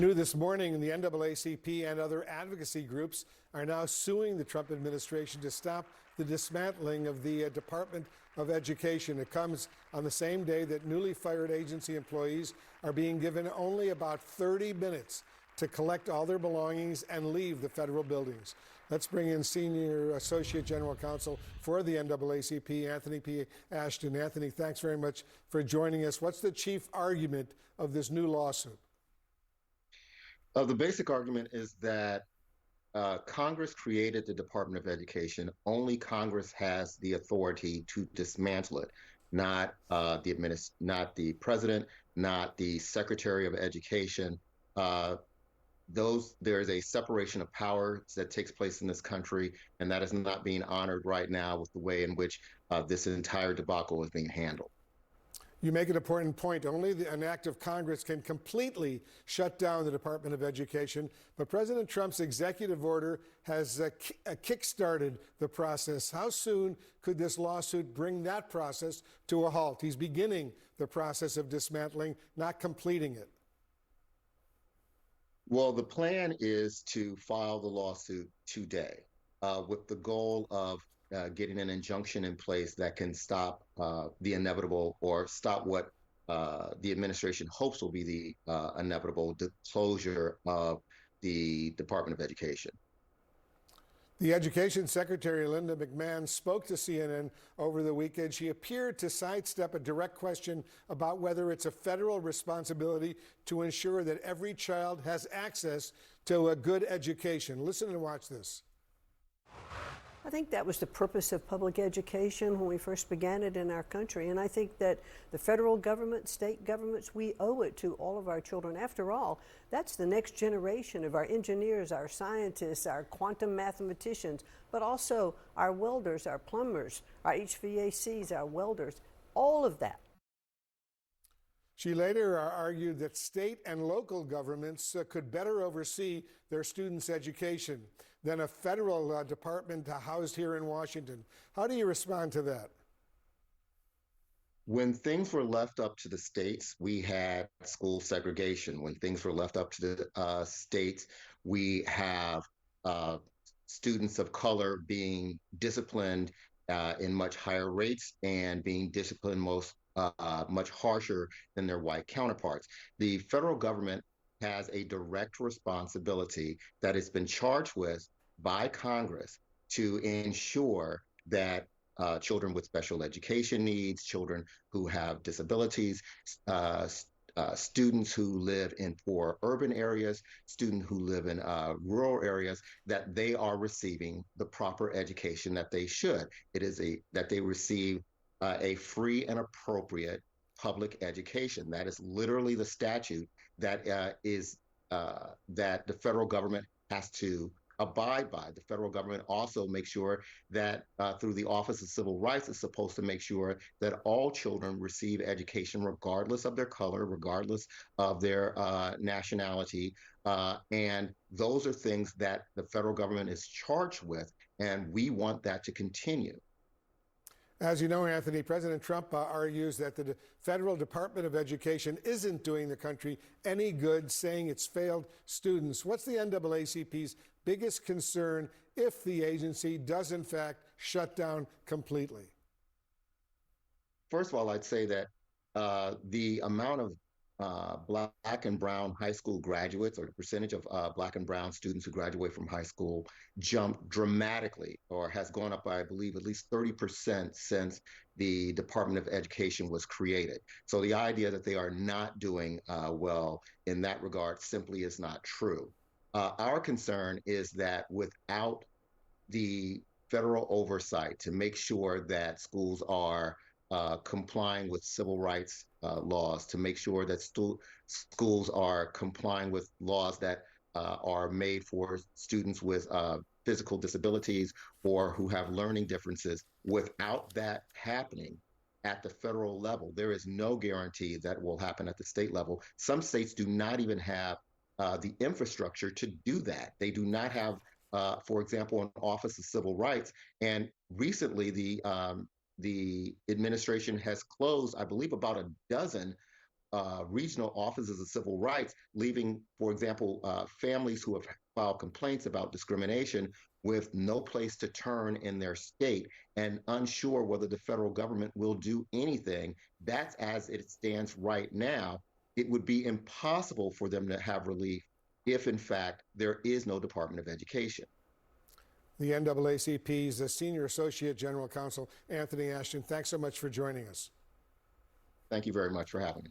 New this morning, the NAACP and other advocacy groups are now suing the Trump administration to stop the dismantling of the Department of Education. It comes on the same day that newly fired agency employees are being given only about 30 minutes to collect all their belongings and leave the federal buildings. Let's bring in Senior Associate General Counsel for the NAACP, Anthony P. Ashton. Anthony, thanks very much for joining us. What's the chief argument of this new lawsuit? The basic argument is that Congress created the Department of Education. Only Congress has the authority to dismantle it, not not the president, not the Secretary of Education. There is a separation of powers that takes place in this country, and that is not being honored right now with the way in which this entire debacle is being handled. You make an important point. Only an act of Congress can completely shut down the Department of Education. But President Trump's executive order has kick-started the process. How soon could this lawsuit bring that process to a halt? He's beginning the process of dismantling, not completing it. Well, the plan is to file the lawsuit today with the goal of getting an injunction in place that can stop the inevitable, or stop what the administration hopes will be the inevitable closure of the Department of Education. The Education Secretary, Linda McMahon, spoke to CNN over the weekend. She appeared to sidestep a direct question about whether it's a federal responsibility to ensure that every child has access to a good education. Listen and watch this. I think that was the purpose of public education when we first began it in our country. And I think that the federal government, state governments, we owe it to all of our children. After all, that's the next generation of our engineers, our scientists, our quantum mathematicians, but also our welders, our plumbers, our HVACs, our welders, all of that. She later argued that state and local governments could better oversee their students' education than a federal department housed here in Washington. How do you respond to that? When things were left up to the states, we had school segregation. When things were left up to the states, we have students of color being disciplined in much higher rates and being disciplined much harsher than their white counterparts. The federal government has a direct responsibility that has been charged with by Congress to ensure that children with special education needs, children who have disabilities, students who live in poor urban areas, students who live in rural areas, that they are receiving the proper education that they should. It is that they receive a free and appropriate public education. That is literally the statute that that the federal government has to abide by. The federal government also makes sure that through the Office of Civil Rights is supposed to make sure that all children receive education regardless of their color, regardless of their nationality. And those are things that the federal government is charged with, and we want that to continue. As you know, Anthony, President Trump argues that the federal Department of Education isn't doing the country any good, saying it's failed students. What's the NAACP's biggest concern if the agency does, in fact, shut down completely? First of all, I'd say that the amount of Black and brown high school graduates, or the percentage of Black and brown students who graduate from high school, jumped dramatically, or has gone up by, I believe, at least 30% since the Department of Education was created. So the idea that they are not doing well in that regard simply is not true. Our concern is that without the federal oversight to make sure that schools are complying with civil rights laws, to make sure that schools are complying with laws that are made for students with physical disabilities or who have learning differences. Without that happening at the federal level, there is no guarantee that will happen at the state level. Some states do not even have the infrastructure to do that. They do not have, for example, an Office of Civil Rights. And recently, the administration has closed, I believe, about a dozen regional offices of civil rights, leaving, for example, families who have filed complaints about discrimination with no place to turn in their state and unsure whether the federal government will do anything. That's as it stands right now. It would be impossible for them to have relief if, in fact, there is no Department of Education. The NAACP's Senior Associate General Counsel, Anthony Ashton, thanks so much for joining us. Thank you very much for having me.